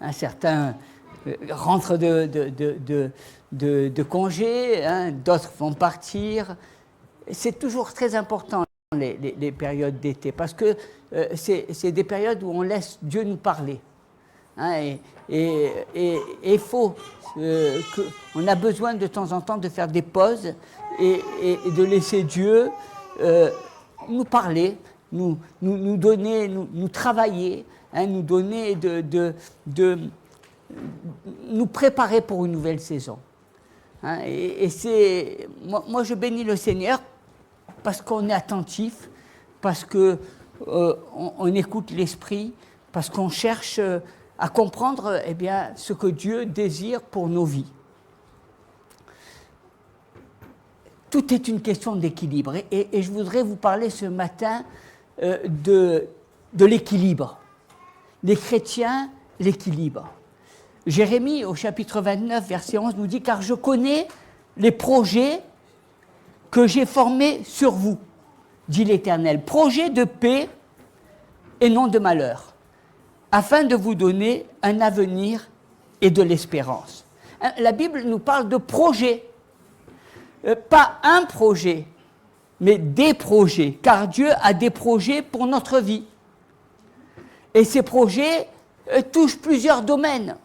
Hein, certains rentrent de congé, hein, d'autres vont partir. C'est toujours très important les périodes d'été, parce que c'est des périodes où on laisse Dieu nous parler. Hein, et il faut on a besoin de temps en temps de faire des pauses et de laisser Dieu nous parler, nous donner, nous travailler, hein, nous donner nous préparer pour une nouvelle saison. Hein, et c'est moi je bénis le Seigneur parce qu'on est attentif, parce que on écoute l'Esprit, parce qu'on cherche à comprendre eh bien, ce que Dieu désire pour nos vies. Tout est une question d'équilibre. Et je voudrais vous parler ce matin de l'équilibre. Les chrétiens, l'équilibre. Jérémie, au chapitre 29, verset 11, nous dit « Car je connais les projets que j'ai formés sur vous, dit l'Éternel, projets de paix et non de malheur, afin de vous donner un avenir et de l'espérance. » La Bible nous parle de projets. Pas un projet, mais des projets, car Dieu a des projets pour notre vie. Et ces projets touchent plusieurs domaines.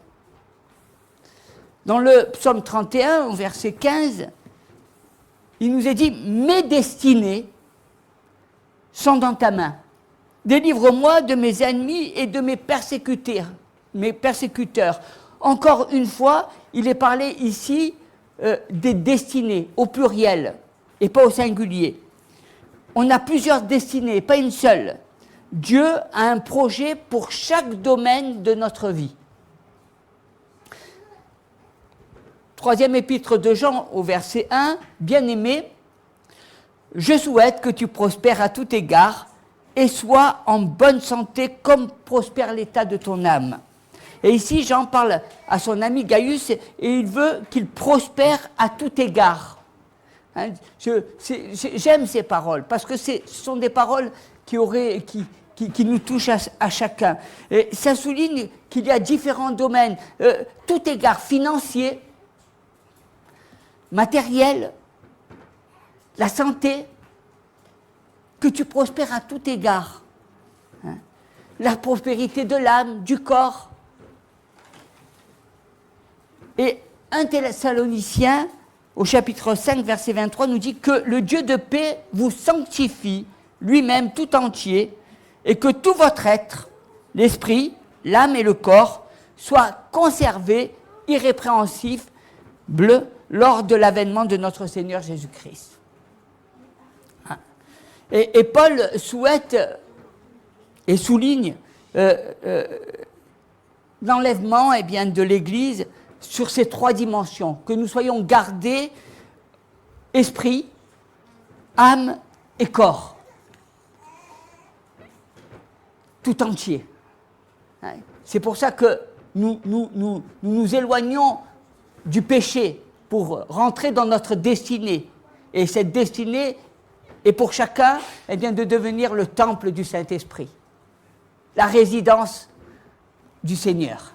Dans le psaume 31, au verset 15, il nous est dit « Mes destinées sont dans ta main. Délivre-moi de mes ennemis et de mes persécuteurs. » Encore une fois, il est parlé ici des destinées, au pluriel, et pas au singulier. On a plusieurs destinées, pas une seule. Dieu a un projet pour chaque domaine de notre vie. Troisième épître de Jean, au verset 1, « Bien-aimé, je souhaite que tu prospères à tout égard et sois en bonne santé comme prospère l'état de ton âme. » Et ici, Jean parle à son ami Gaius et il veut qu'il prospère à tout égard. Hein, j'aime ces paroles parce que ce sont des paroles qui nous touchent à chacun. Et ça souligne qu'il y a différents domaines, tout égard financier, matériel, la santé, que tu prospères à tout égard. Hein, la prospérité de l'âme, du corps. Et 1 Thessaloniciens, au chapitre 5, verset 23, nous dit que le Dieu de paix vous sanctifie lui-même tout entier et que tout votre être, l'esprit, l'âme et le corps, soient conservés irrépréhensibles lors de l'avènement de notre Seigneur Jésus-Christ. Et Paul souhaite et souligne l'enlèvement de l'Église sur ces trois dimensions, que nous soyons gardés esprit, âme et corps, tout entier. C'est pour ça que nous éloignons du péché pour rentrer dans notre destinée. Et cette destinée est pour chacun de devenir le temple du Saint-Esprit, la résidence du Seigneur.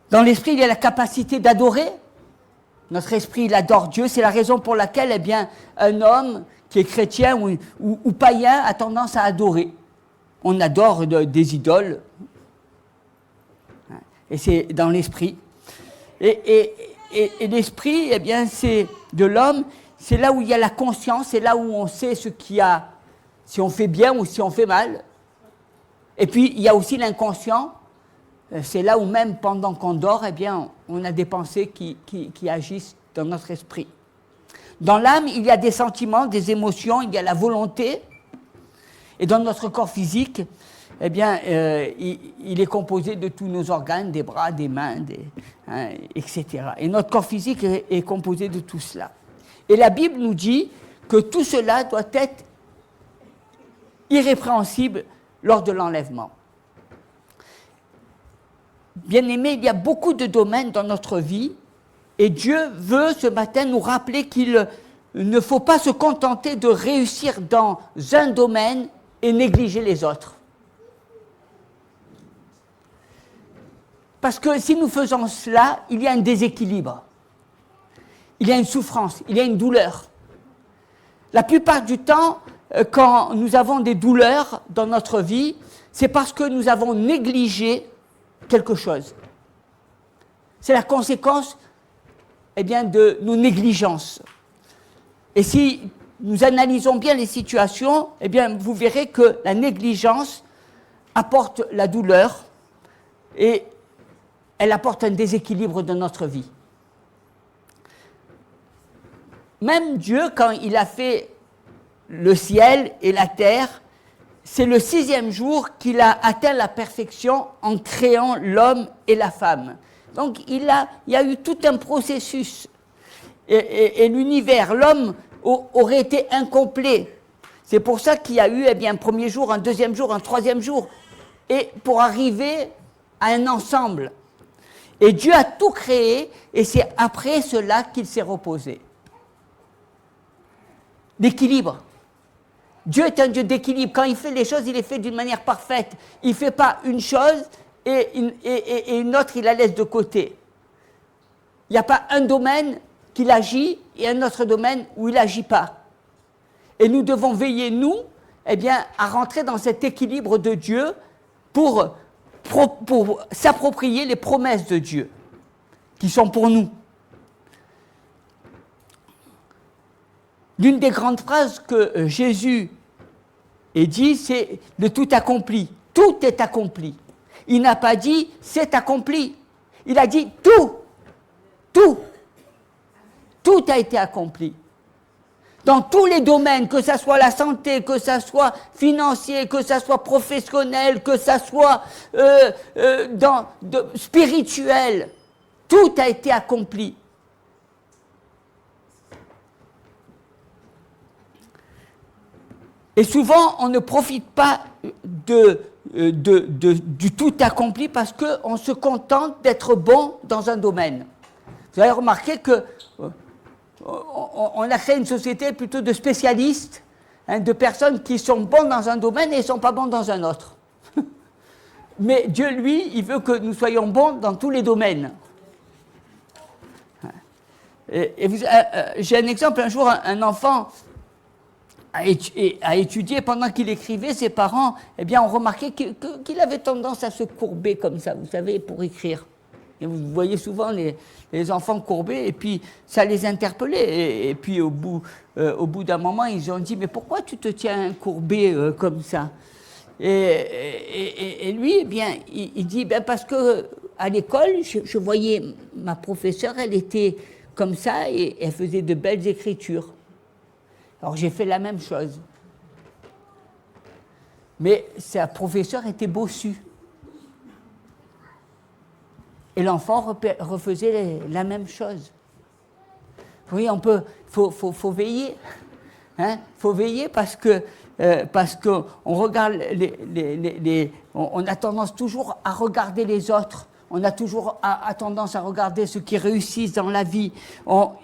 Dans l'esprit, il y a la capacité d'adorer. Notre esprit, il adore Dieu. C'est la raison pour laquelle un homme qui est chrétien ou païen a tendance à adorer. On adore des idoles. Et c'est dans l'esprit. Et l'esprit, c'est de l'homme, c'est là où il y a la conscience, c'est là où on sait si on fait bien ou si on fait mal. Et puis, il y a aussi l'inconscient. C'est là où même pendant qu'on dort, on a des pensées qui agissent dans notre esprit. Dans l'âme, il y a des sentiments, des émotions, il y a la volonté. Et dans notre corps physique, il est composé de tous nos organes, des bras, des mains, etc. Et notre corps physique est composé de tout cela. Et la Bible nous dit que tout cela doit être irrépréhensible lors de l'enlèvement. Bien-aimés, il y a beaucoup de domaines dans notre vie et Dieu veut ce matin nous rappeler qu'il ne faut pas se contenter de réussir dans un domaine et négliger les autres. Parce que si nous faisons cela, il y a un déséquilibre. Il y a une souffrance, il y a une douleur. La plupart du temps, quand nous avons des douleurs dans notre vie, c'est parce que nous avons négligé quelque chose. C'est la conséquence de nos négligences. Et si nous analysons bien les situations, vous verrez que la négligence apporte la douleur et elle apporte un déséquilibre dans notre vie. Même Dieu, quand il a fait le ciel et la terre, c'est le 6e jour qu'il a atteint la perfection en créant l'homme et la femme. Donc il y a eu tout un processus. Et l'univers, l'homme aurait été incomplet. C'est pour ça qu'il y a eu un premier jour, un deuxième jour, un troisième jour. Et pour arriver à un ensemble. Et Dieu a tout créé, et c'est après cela qu'il s'est reposé. L'équilibre. Dieu est un Dieu d'équilibre. Quand il fait les choses, il les fait d'une manière parfaite. Il ne fait pas une chose et une autre, il la laisse de côté. Il n'y a pas un domaine qu'il agit et un autre domaine où il n'agit pas. Et nous devons veiller, nous, à rentrer dans cet équilibre de Dieu pour s'approprier les promesses de Dieu qui sont pour nous. L'une des grandes phrases que Jésus ait dit, c'est le tout accompli. Tout est accompli. Il n'a pas dit c'est accompli. Il a dit tout. Tout. Tout a été accompli. Dans tous les domaines, que ça soit la santé, que ça soit financier, que ça soit professionnel, que ça soit spirituel, tout a été accompli. Et souvent, on ne profite pas du tout accompli parce qu'on se contente d'être bon dans un domaine. Vous avez remarqué que on a créé une société plutôt de spécialistes, de personnes qui sont bons dans un domaine et ne sont pas bons dans un autre. Mais Dieu, lui, il veut que nous soyons bons dans tous les domaines. J'ai un exemple, un jour, un enfant a étudié, pendant qu'il écrivait, ses parents ont remarqué qu'il avait tendance à se courber comme ça, vous savez, pour écrire. Et vous voyez souvent les enfants courbés, et puis ça les interpellait. Et puis au bout d'un moment, ils ont dit « Mais pourquoi tu te tiens courbé comme ça ?» Et lui, il dit « Parce qu'à l'école, je voyais ma professeure, elle était comme ça, et elle faisait de belles écritures. Alors j'ai fait la même chose. Mais sa professeure était bossue. Et l'enfant refaisait la même chose. Vous voyez, faut veiller. Faut veiller parce qu'on regarde on a tendance toujours à regarder les autres. On a toujours tendance à regarder ceux qui réussissent dans la vie.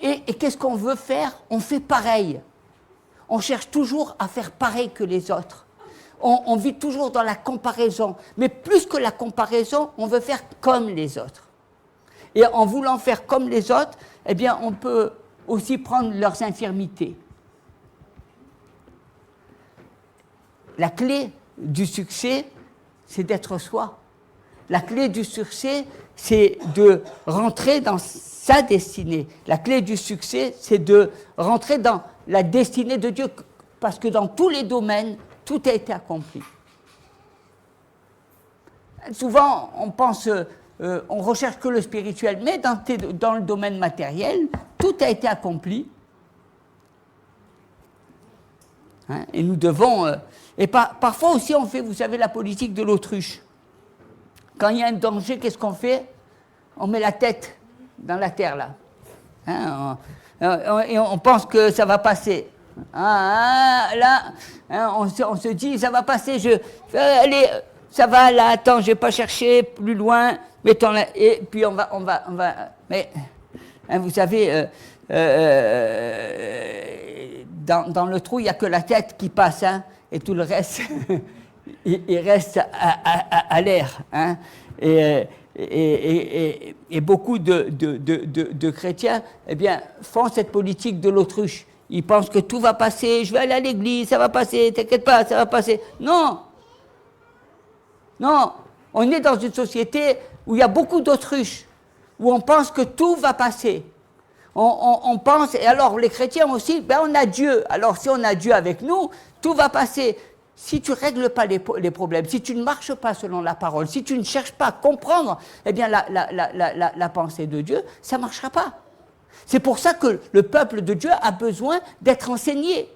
Et qu'est-ce qu'on veut faire? On fait pareil. On cherche toujours à faire pareil que les autres. On vit toujours dans la comparaison. Mais plus que la comparaison, on veut faire comme les autres. Et en voulant faire comme les autres, on peut aussi prendre leurs infirmités. La clé du succès, c'est d'être soi. La clé du succès, c'est de rentrer dans sa destinée. La clé du succès, c'est de rentrer dans la destinée de Dieu, parce que dans tous les domaines, tout a été accompli. Souvent, on pense, on recherche que le spirituel, mais dans le domaine matériel, tout a été accompli. Et nous devons... parfois aussi, on fait, vous savez, la politique de l'autruche. Quand il y a un danger, qu'est-ce qu'on fait? On met la tête dans la terre, là. Et on pense que ça va passer. On se dit, ça va passer, allez, ça va, là, attends, je ne vais pas chercher plus loin, mettons-la, et puis on va mais, vous savez, dans le trou, il n'y a que la tête qui passe, et tout le reste, il reste à l'air. Et et beaucoup de chrétiens, eh bien, font cette politique de l'autruche. Ils pensent que tout va passer, je vais aller à l'église, ça va passer, t'inquiète pas, ça va passer. Non! Non! On est dans une société où il y a beaucoup d'autruches, où on pense que tout va passer. On pense, et alors les chrétiens aussi, ben on a Dieu. Alors si on a Dieu avec nous, tout va passer. Si tu ne règles pas les problèmes, si tu ne marches pas selon la parole, si tu ne cherches pas à comprendre eh bien, la pensée de Dieu, ça ne marchera pas. C'est pour ça que le peuple de Dieu a besoin d'être enseigné.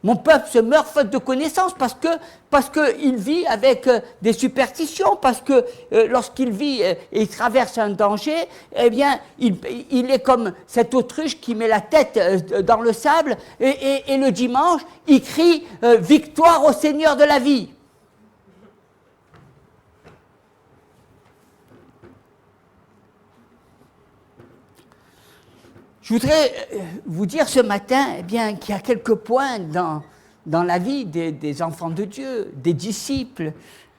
Mon peuple se meurt faute de connaissance parce qu'il vit avec des superstitions, parce que lorsqu'il vit et il traverse un danger, eh bien, il est comme cette autruche qui met la tête dans le sable et le dimanche, il crie « Victoire au Seigneur de la vie ». Je voudrais vous dire ce matin eh bien, qu'il y a quelques points dans la vie des enfants de Dieu, des disciples,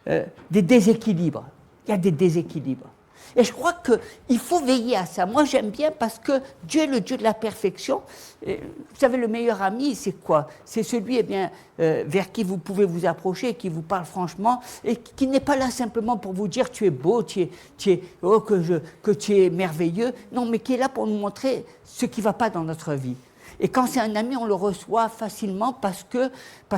des déséquilibres. Il y a des déséquilibres. Et je crois qu'il faut veiller à ça. Moi, j'aime bien parce que Dieu est le Dieu de la perfection. Et, vous savez, le meilleur ami, c'est quoi? C'est celui eh bien, vers qui vous pouvez vous approcher, qui vous parle franchement, et qui n'est pas là simplement pour vous dire tu es beau, que tu es merveilleux. Non, mais qui est là pour nous montrer ce qui ne va pas dans notre vie. Et quand c'est un ami, on le reçoit facilement parce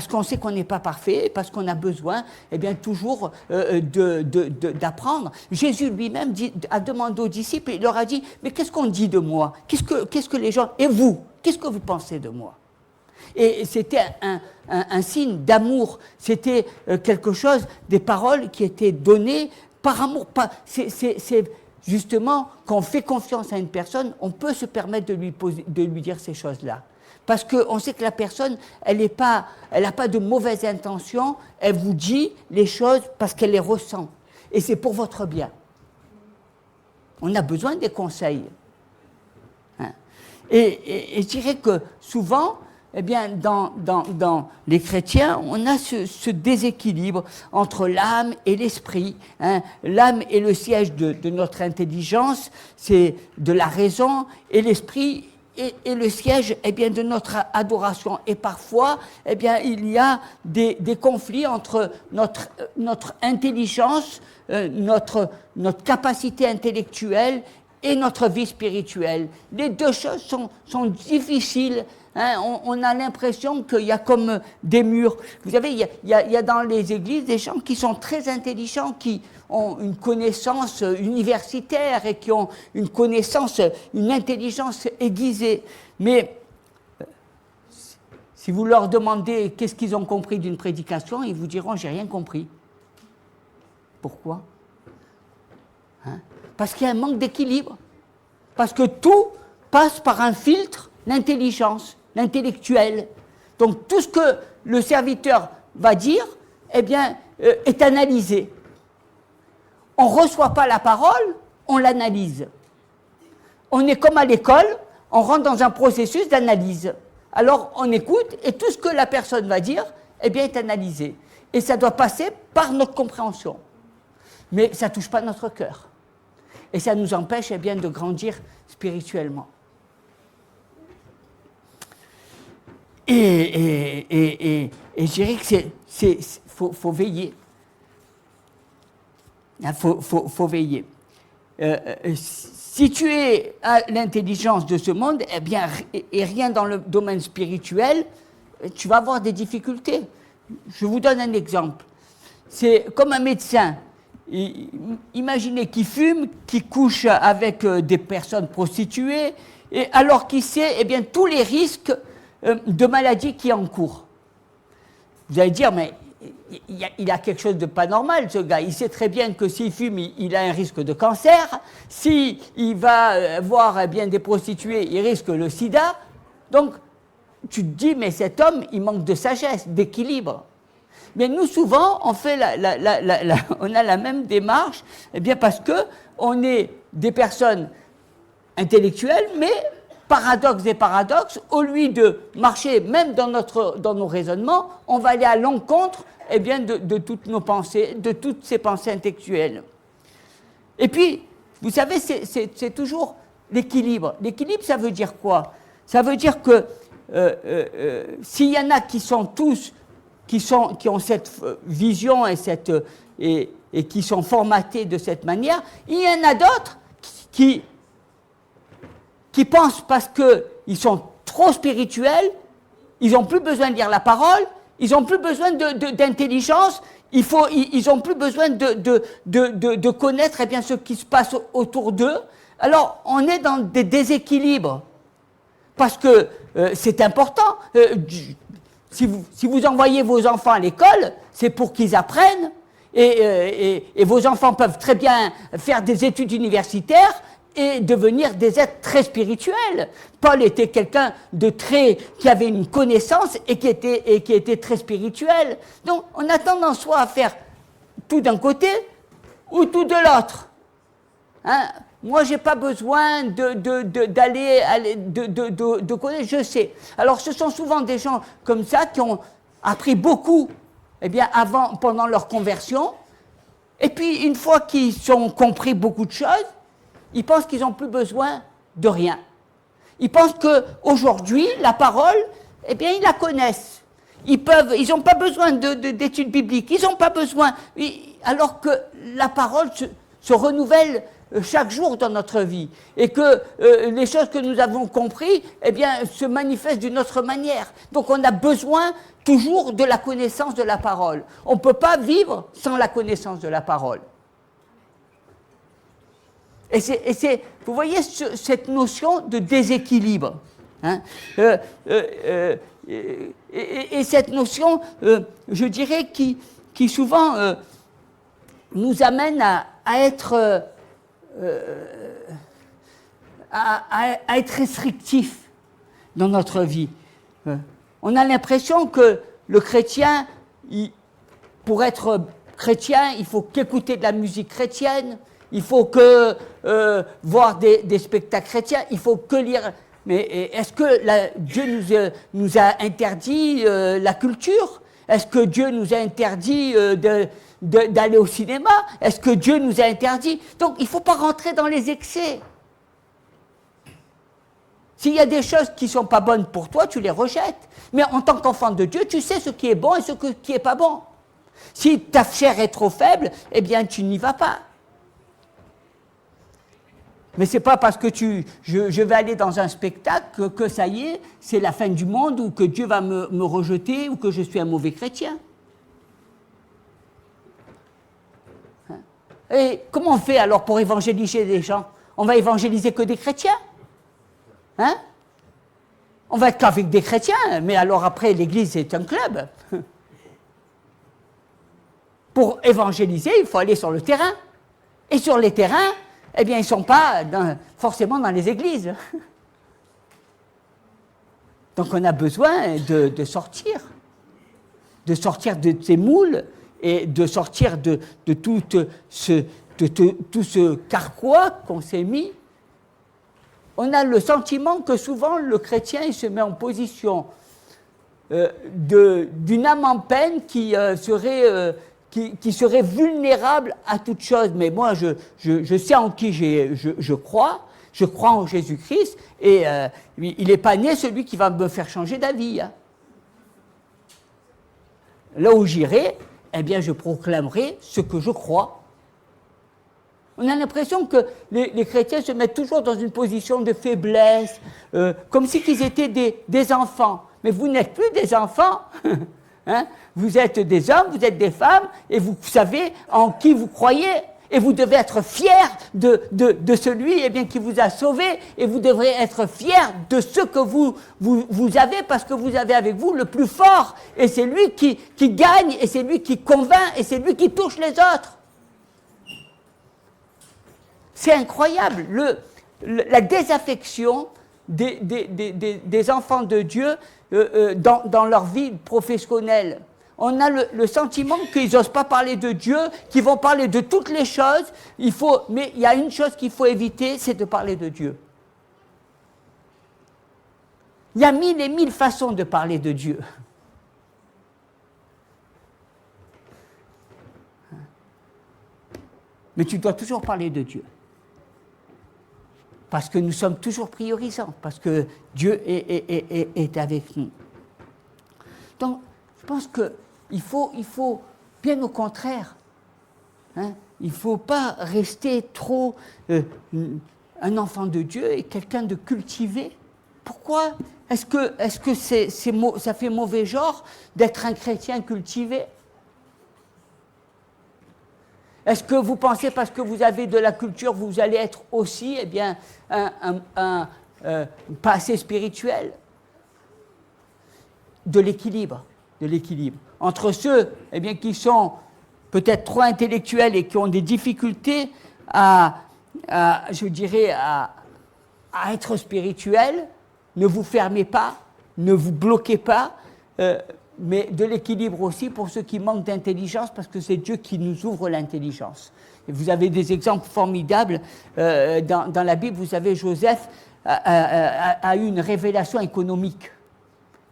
qu'on sait qu'on n'est pas parfait, parce qu'on a besoin eh bien, toujours d'apprendre. Jésus lui-même a demandé aux disciples, il leur a dit, mais qu'est-ce qu'on dit de moi? Qu'est-ce que les gens... Et vous, qu'est-ce que vous pensez de moi? Et c'était un signe d'amour, c'était quelque chose, des paroles qui étaient données par amour. C'est justement, quand on fait confiance à une personne, on peut se permettre de lui dire ces choses-là. Parce qu'on sait que la personne, elle n'a pas de mauvaises intentions, elle vous dit les choses parce qu'elle les ressent. Et c'est pour votre bien. On a besoin des conseils. Hein. Et je dirais que souvent, eh bien, dans les chrétiens, on a ce déséquilibre entre l'âme et l'esprit. Hein. L'âme est le siège de notre intelligence, c'est de la raison, et l'esprit est le siège eh bien, de notre adoration. Et parfois, eh bien, il y a des conflits entre notre intelligence, notre capacité intellectuelle et notre vie spirituelle. Les deux choses sont difficiles. Hein, on a l'impression qu'il y a comme des murs. Vous savez, il y a dans les églises des gens qui sont très intelligents, qui ont une connaissance universitaire et qui ont une connaissance, une intelligence aiguisée. Mais si vous leur demandez qu'est-ce qu'ils ont compris d'une prédication, ils vous diront « j'ai rien compris ». Pourquoi ? Hein? Parce qu'il y a un manque d'équilibre. Parce que tout passe par un filtre, l'intelligence, l'intellectuel. Donc tout ce que le serviteur va dire, eh bien, est analysé. On ne reçoit pas la parole, on l'analyse. On est comme à l'école, on rentre dans un processus d'analyse. Alors on écoute et tout ce que la personne va dire, eh bien, est analysé. Et ça doit passer par notre compréhension. Mais ça ne touche pas notre cœur. Et ça nous empêche eh bien, de grandir spirituellement. Et je dirais que faut veiller. Il faut veiller. Si tu es à l'intelligence de ce monde, eh bien, et rien dans le domaine spirituel, tu vas avoir des difficultés. Je vous donne un exemple. C'est comme un médecin. Imaginez qu'il fume, qu'il couche avec des personnes prostituées, et alors qu'il sait eh bien, tous les risques de maladies qui encourent. Vous allez dire, mais il a quelque chose de pas normal, ce gars. Il sait très bien que s'il fume, il a un risque de cancer. S'il va voir eh bien, des prostituées, il risque le sida. Donc, tu te dis, mais cet homme, il manque de sagesse, d'équilibre. Mais nous, souvent, on fait on a la même démarche, eh bien parce qu'on est des personnes intellectuelles, mais paradoxes et paradoxes, au lieu de marcher même dans nos raisonnements, on va aller à l'encontre eh bien, de toutes nos pensées, de toutes ces pensées intellectuelles. Et puis, vous savez, c'est toujours l'équilibre. L'équilibre, ça veut dire quoi? Ça veut dire que s'il y en a qui sont tous, qui ont cette vision et qui sont formatés de cette manière, il y en a d'autres qui pensent parce qu'ils sont trop spirituels, ils n'ont plus besoin de lire la parole, ils n'ont plus besoin d'intelligence, ils n'ont plus besoin de connaître eh bien, ce qui se passe autour d'eux. Alors, on est dans des déséquilibres. Parce que c'est important. Si vous envoyez vos enfants à l'école, c'est pour qu'ils apprennent. Et vos enfants peuvent très bien faire des études universitaires et devenir des êtres très spirituels. Paul était quelqu'un qui avait une connaissance et qui était très spirituel. Donc, on a tendance soit à faire tout d'un côté ou tout de l'autre. Hein? Moi, je n'ai pas besoin de connaître, je sais. Alors, ce sont souvent des gens comme ça qui ont appris beaucoup eh bien, pendant leur conversion. Et puis, une fois qu'ils ont compris beaucoup de choses, ils pensent qu'ils n'ont plus besoin de rien. Ils pensent qu'aujourd'hui, la parole, eh bien, ils la connaissent. Ils n'ont pas besoin d'études bibliques, ils n'ont pas besoin. Alors que la parole se renouvelle chaque jour dans notre vie. Et que les choses que nous avons comprises, eh bien, se manifestent d'une autre manière. Donc, on a besoin toujours de la connaissance de la parole. On ne peut pas vivre sans la connaissance de la parole. Et vous voyez cette notion de déséquilibre. Hein, et cette notion, je dirais, qui souvent nous amène à être restrictif dans notre vie. On a l'impression que le chrétien, pour être chrétien, il faut qu'écouter de la musique chrétienne, il faut que voir des spectacles chrétiens, il faut que lire. Mais est-ce que Dieu nous a interdit la culture? Est-ce que Dieu nous a interdit d'aller au cinéma? Est-ce que Dieu nous a interdit? Donc, il ne faut pas rentrer dans les excès. S'il y a des choses qui ne sont pas bonnes pour toi, tu les rejettes. Mais en tant qu'enfant de Dieu, tu sais ce qui est bon et ce qui n'est pas bon. Si ta chair est trop faible, eh bien, tu n'y vas pas. Mais ce n'est pas parce que je vais aller dans un spectacle que ça y est, c'est la fin du monde ou que Dieu va me rejeter ou que je suis un mauvais chrétien. Et comment on fait alors pour évangéliser des gens? On va évangéliser que des chrétiens? Hein? On va être qu'avec des chrétiens, mais alors après l'église est un club. Pour évangéliser, il faut aller sur le terrain. Et sur les terrains, eh bien, ils ne sont pas forcément dans les églises. Donc on a besoin de sortir de ces moules et de sortir de tout ce carquois qu'on s'est mis. On a le sentiment que souvent le chrétien il se met en position d'une âme en peine qui serait vulnérable à toute chose. Mais moi, je sais en qui je crois en Jésus-Christ, et il n'est pas né celui qui va me faire changer d'avis. Hein. Là où j'irai, eh bien, je proclamerai ce que je crois. On a l'impression que les chrétiens se mettent toujours dans une position de faiblesse, comme si ils étaient des enfants. Mais vous n'êtes plus des enfants. Hein? Vous êtes des hommes, vous êtes des femmes, et vous savez en qui vous croyez. Et vous devez être fiers de celui eh bien, qui vous a sauvé, et vous devrez être fiers de ce que vous avez, parce que vous avez avec vous le plus fort, et c'est lui qui gagne, et c'est lui qui convainc, et c'est lui qui touche les autres. C'est incroyable, la désaffection des enfants de Dieu dans leur vie professionnelle. On a le sentiment qu'ils n'osent pas parler de Dieu, qu'ils vont parler de toutes les choses. Mais il y a une chose qu'il faut éviter, c'est de parler de Dieu. Il y a 1000 et 1000 façons de parler de Dieu. Mais tu dois toujours parler de Dieu. Parce que nous sommes toujours priorisants, parce que Dieu est avec nous. Donc, je pense qu'il faut, bien au contraire, hein, il ne faut pas rester trop un enfant de Dieu et quelqu'un de cultivé. Pourquoi est-ce que ça fait mauvais genre d'être un chrétien cultivé? Est-ce que vous pensez, parce que vous avez de la culture, vous allez être aussi, eh bien, pas assez spirituel? De l'équilibre. Entre ceux, eh bien, qui sont peut-être trop intellectuels et qui ont des difficultés à être spirituels, ne vous fermez pas, ne vous bloquez pas, mais de l'équilibre aussi pour ceux qui manquent d'intelligence, parce que c'est Dieu qui nous ouvre l'intelligence. Et vous avez des exemples formidables dans la Bible. Vous savez, Joseph a eu une révélation économique.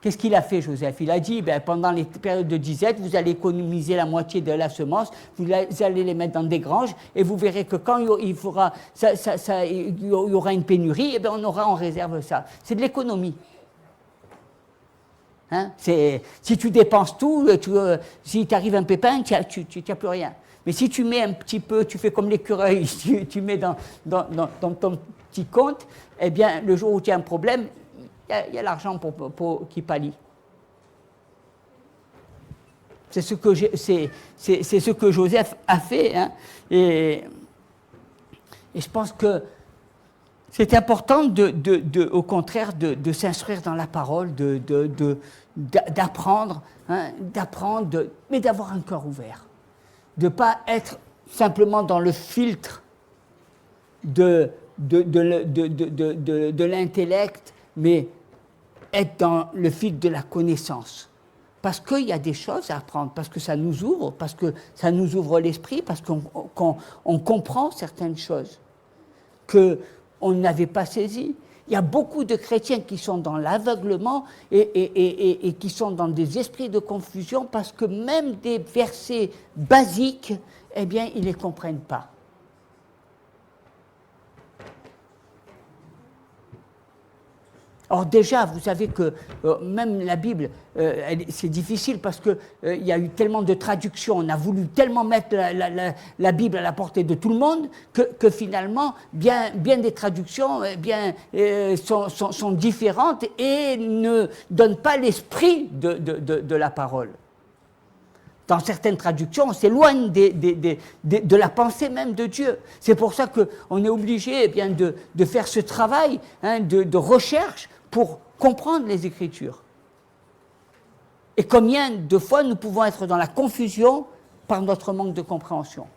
Qu'est-ce qu'il a fait, Joseph? Il a dit, pendant les périodes de disette, vous allez économiser la moitié de la semence, vous allez les mettre dans des granges, et vous verrez que quand il y aura une pénurie, on aura en réserve ça. C'est de l'économie. Hein? Si tu dépenses tout, si t'arrive un pépin, tu n'as plus rien. Mais si tu mets un petit peu, tu fais comme l'écureuil, tu mets dans ton petit compte, eh bien, le jour où tu as un problème, il y a l'argent qui pallie. C'est ce que Joseph a fait. Hein? Et je pense que c'est important, au contraire, de s'instruire dans la parole, d'apprendre, hein, mais d'avoir un cœur ouvert. De ne pas être simplement dans le filtre de l'intellect, mais être dans le filtre de la connaissance. Parce qu'il y a des choses à apprendre, parce que ça nous ouvre, parce que ça nous ouvre l'esprit, parce qu'on comprend certaines choses qu'on n'avait pas saisies. Il y a beaucoup de chrétiens qui sont dans l'aveuglement et qui sont dans des esprits de confusion parce que même des versets basiques, eh bien, ils ne les comprennent pas. Or déjà, vous savez que même la Bible, c'est difficile parce qu'il y a eu tellement de traductions, on a voulu tellement mettre la Bible à la portée de tout le monde que finalement, bien des traductions sont différentes et ne donnent pas l'esprit de la parole. Dans certaines traductions, on s'éloigne de la pensée même de Dieu. C'est pour ça qu'on est obligé de faire ce travail de recherche pour comprendre les Écritures. Et combien de fois nous pouvons être dans la confusion par notre manque de compréhension.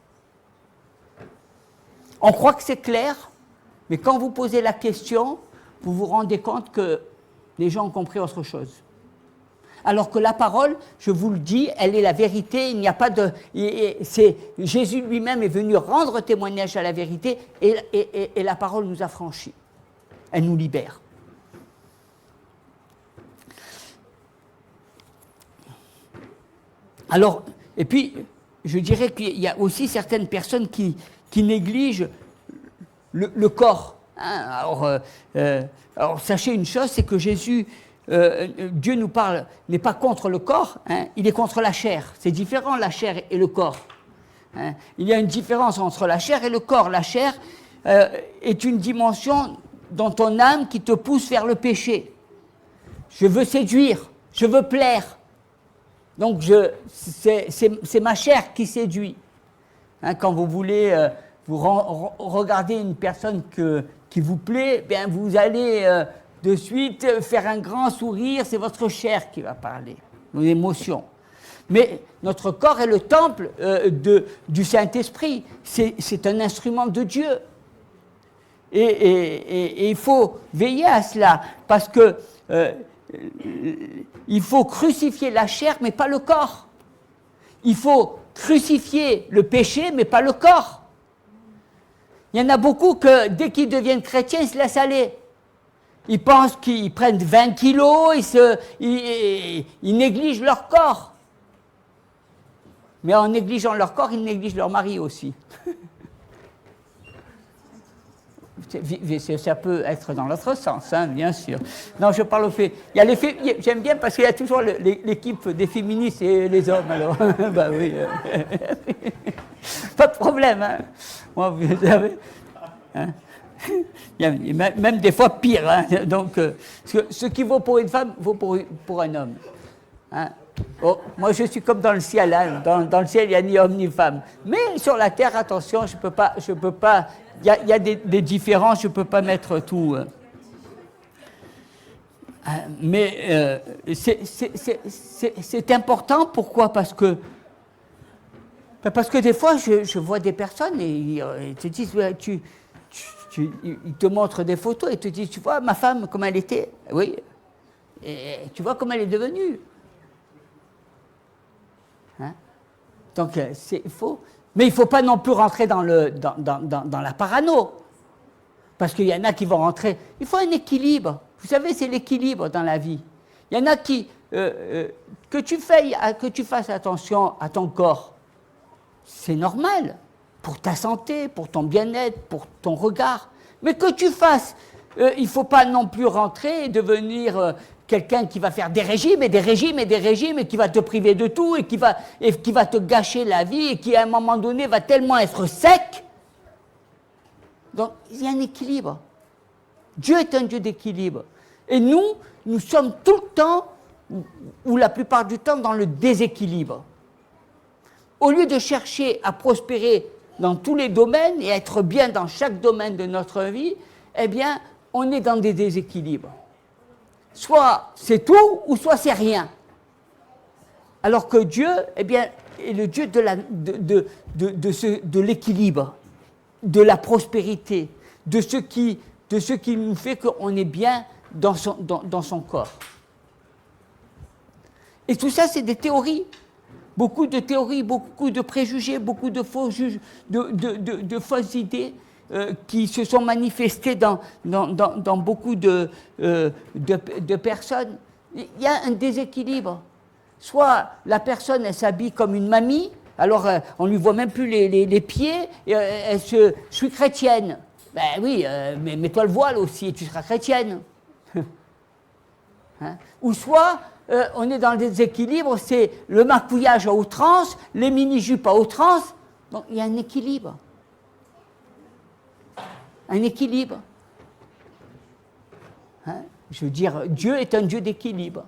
On croit que c'est clair, mais quand vous posez la question, vous vous rendez compte que les gens ont compris autre chose. Alors que la parole, je vous le dis, elle est la vérité, il n'y a pas de... Jésus lui-même est venu rendre témoignage à la vérité et la parole nous affranchit. Elle nous libère. Alors, et puis, je dirais qu'il y a aussi certaines personnes qui négligent le corps. Hein. Alors, sachez une chose, c'est que Jésus... Dieu nous parle, n'est pas contre le corps, hein, il est contre la chair. C'est différent, la chair et le corps. Hein. Il y a une différence entre la chair et le corps. La chair est une dimension dans ton âme qui te pousse vers le péché. Je veux séduire, je veux plaire. Donc, c'est ma chair qui séduit. Hein, quand vous voulez regarder une personne qui vous plaît, bien, vous allez... de suite, faire un grand sourire, c'est votre chair qui va parler, nos émotions. Mais notre corps est le temple du Saint-Esprit, c'est un instrument de Dieu. Et il faut veiller à cela, parce que il faut crucifier la chair, mais pas le corps. Il faut crucifier le péché, mais pas le corps. Il y en a beaucoup que, dès qu'ils deviennent chrétiens, ils se laissent aller. Ils pensent qu'ils prennent 20 kilos, ils négligent leur corps. Mais en négligeant leur corps, ils négligent leur mari aussi. Ça peut être dans l'autre sens, hein, bien sûr. Non, je parle au fait. Il y a j'aime bien parce qu'il y a toujours l'équipe des féministes et les hommes, alors. Bah oui. Pas de problème, hein. Moi, vous savez. Hein. Il y a même des fois pire. Hein. Donc, ce qui vaut pour une femme vaut pour un homme. Hein. Oh, moi, je suis comme dans le ciel. Hein. Dans le ciel, il n'y a ni homme ni femme. Mais sur la terre, attention, je peux pas. Il y a des différences, je ne peux pas mettre tout. Mais c'est important. Pourquoi ? Parce que des fois, je vois des personnes et ils te disent, ils te montrent des photos et te disent, tu vois ma femme, comment elle était ? Oui. Et tu vois comment elle est devenue ? Hein ? Donc, il faut... Mais il ne faut pas non plus rentrer dans la parano. Parce qu'il y en a qui vont rentrer... Il faut un équilibre. Vous savez, c'est l'équilibre dans la vie. Il y en a qui... que tu fasses attention à ton corps, c'est normal. Pour ta santé, pour ton bien-être, pour ton regard. Mais que tu fasses... il ne faut pas non plus rentrer et devenir... quelqu'un qui va faire des régimes et des régimes et des régimes et qui va te priver de tout et qui va te gâcher la vie et qui à un moment donné va tellement être sec. Donc il y a un équilibre. Dieu est un Dieu d'équilibre. Et nous sommes tout le temps, ou la plupart du temps, dans le déséquilibre. Au lieu de chercher à prospérer dans tous les domaines et à être bien dans chaque domaine de notre vie, eh bien, on est dans des déséquilibres. Soit c'est tout, ou soit c'est rien. Alors que Dieu, eh bien, est le Dieu de l'équilibre, de la prospérité, de ce qui nous fait qu'on est bien dans son corps. Et tout ça, c'est des théories. Beaucoup de théories, beaucoup de préjugés, beaucoup de fausses idées. Qui se sont manifestés dans beaucoup de personnes. Il y a un déséquilibre. Soit la personne, elle s'habille comme une mamie, alors on ne lui voit même plus les pieds, et je suis chrétienne. Ben oui, mais mets-toi le voile aussi et tu seras chrétienne. Hein? Ou soit, on est dans le déséquilibre, c'est le marcouillage à outrance, les mini-jupes à outrance. Donc il y a un équilibre. Un équilibre. Hein? Je veux dire, Dieu est un Dieu d'équilibre.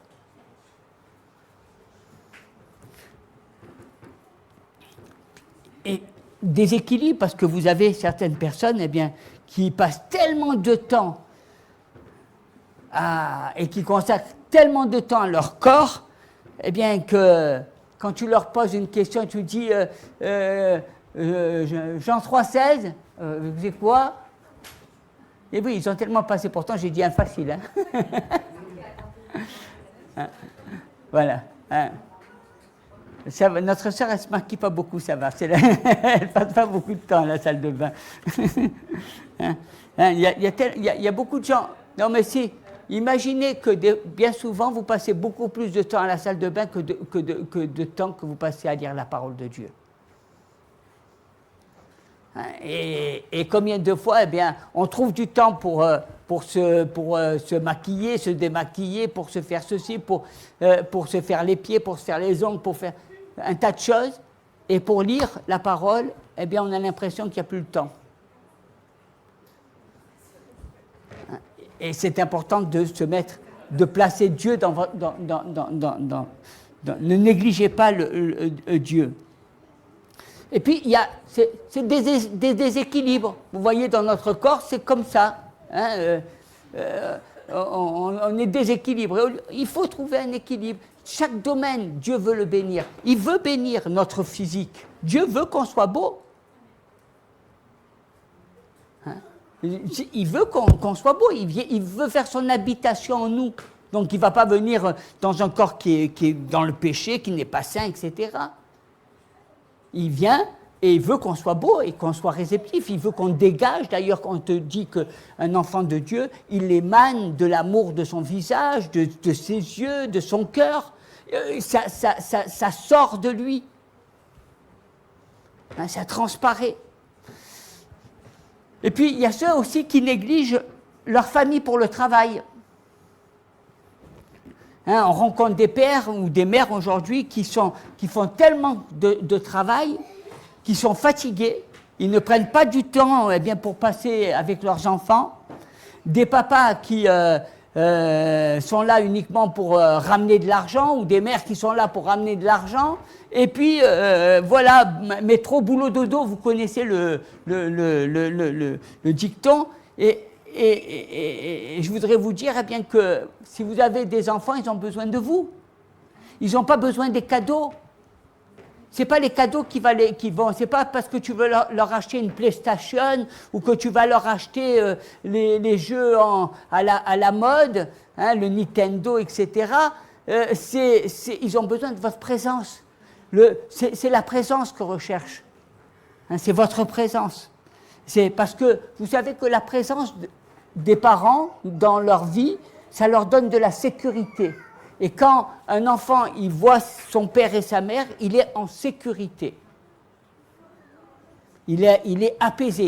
Et déséquilibre parce que vous avez certaines personnes, eh bien, qui passent tellement de temps et qui consacrent tellement de temps à leur corps, eh bien que quand tu leur poses une question, tu dis Jean 3,16, vous savez quoi ? Et oui, ils ont tellement passé, pourtant j'ai dit un facile. Hein. Hein. Voilà. Hein. Ça, notre sœur, elle ne se maquille pas beaucoup, ça va. Elle ne passe pas beaucoup de temps à la salle de bain. Hein. Il y a beaucoup de gens. Non, mais si, imaginez que bien souvent, vous passez beaucoup plus de temps à la salle de bain que de temps que vous passez à lire la parole de Dieu. Et combien de fois, eh bien, on trouve du temps pour se maquiller, se démaquiller, pour se faire ceci, pour se faire les pieds, pour se faire les ongles, pour faire un tas de choses. Et pour lire la parole, eh bien, on a l'impression qu'il n'y a plus le temps. Et c'est important de placer Dieu dans ne négligez pas Dieu. Et puis, c'est des déséquilibres. Vous voyez, dans notre corps, c'est comme ça. Hein, on est déséquilibré. Il faut trouver un équilibre. Chaque domaine, Dieu veut le bénir. Il veut bénir notre physique. Dieu veut qu'on soit beau. Hein, il veut qu'on soit beau. Il veut faire son habitation en nous. Donc, il ne va pas venir dans un corps qui est dans le péché, qui n'est pas sain, etc. Il vient Et il veut qu'on soit beau et qu'on soit réceptif. Il veut qu'on dégage. D'ailleurs, quand on te dit qu'un enfant de Dieu, il émane de l'amour de son visage, de ses yeux, de son cœur. Ça sort de lui. Hein, ça transparaît. Et puis, il y a ceux aussi qui négligent leur famille pour le travail. Hein, on rencontre des pères ou des mères aujourd'hui qui font tellement de travail, qui sont fatigués, ils ne prennent pas du temps pour passer avec leurs enfants, des papas qui sont là uniquement pour ramener de l'argent, ou des mères qui sont là pour ramener de l'argent, et puis voilà, mais trop boulot dodo, vous connaissez le dicton, et je voudrais vous dire que si vous avez des enfants, ils ont besoin de vous, ils n'ont pas besoin des cadeaux. C'est pas les cadeaux qui vont, c'est pas parce que tu veux leur acheter une PlayStation ou que tu vas leur acheter les jeux à la mode, hein, le Nintendo, etc. Ils ont besoin de votre présence. C'est la présence que recherche. Hein, c'est votre présence. C'est parce que vous savez que la présence des parents dans leur vie, ça leur donne de la sécurité. Et quand un enfant il voit son père et sa mère, il est en sécurité. Il est apaisé,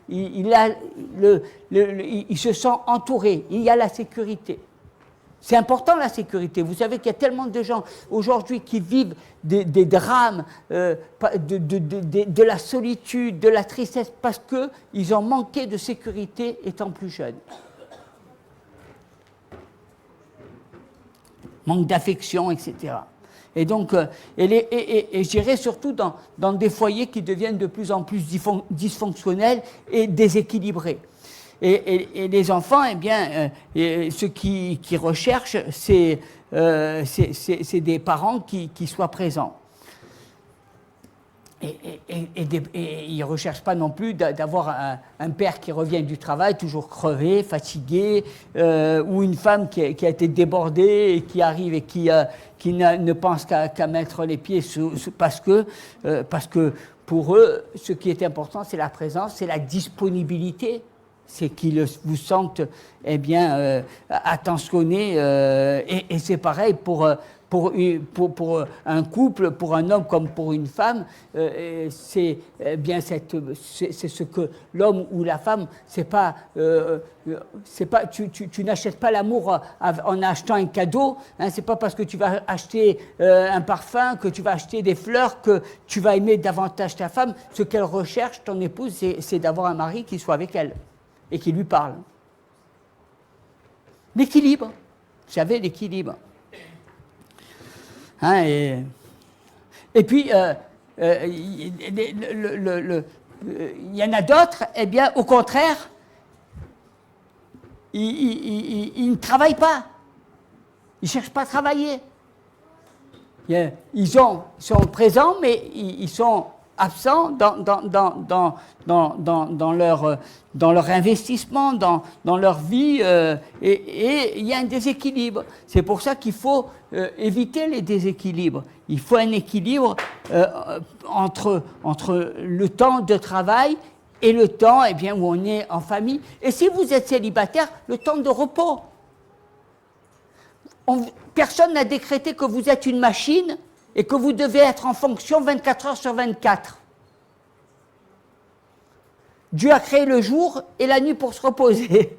il se sent entouré, il y a la sécurité. C'est important la sécurité. Vous savez qu'il y a tellement de gens aujourd'hui qui vivent des drames, de la solitude, de la tristesse, parce qu'ils ont manqué de sécurité étant plus jeunes. Manque d'affection, etc. Et donc, et je dirais surtout dans des foyers qui deviennent de plus en plus dysfonctionnels et déséquilibrés. Et les enfants, ce qu'ils recherchent, c'est des parents qui soient présents. Et ils ne recherchent pas non plus d'avoir un père qui revient du travail, toujours crevé, fatigué, ou une femme qui a été débordée et qui arrive et qui ne pense qu'à mettre les pieds parce que pour eux, ce qui est important, c'est la présence, c'est la disponibilité. C'est qu'ils vous sentent attentionnés. Et c'est pareil pour un couple, pour un homme comme pour une femme, c'est ce que l'homme ou la femme, c'est pas tu n'achètes pas l'amour en achetant un cadeau, hein, c'est pas parce que tu vas acheter un parfum, que tu vas acheter des fleurs, que tu vas aimer davantage ta femme. Ce qu'elle recherche, ton épouse, c'est d'avoir un mari qui soit avec elle et qui lui parle. L'équilibre, vous savez, l'équilibre. Hein, et puis, il y en a d'autres, au contraire, ils ne travaillent pas. Ils ne cherchent pas à travailler. Ils sont présents, mais ils sont absents dans leur investissement, dans leur vie, et il y a un déséquilibre. C'est pour ça qu'il faut éviter les déséquilibres. Il faut un équilibre entre le temps de travail et le temps où on est en famille. Et si vous êtes célibataire, le temps de repos. Personne n'a décrété que vous êtes une machine et que vous devez être en fonction 24 heures sur 24. Dieu a créé le jour et la nuit pour se reposer.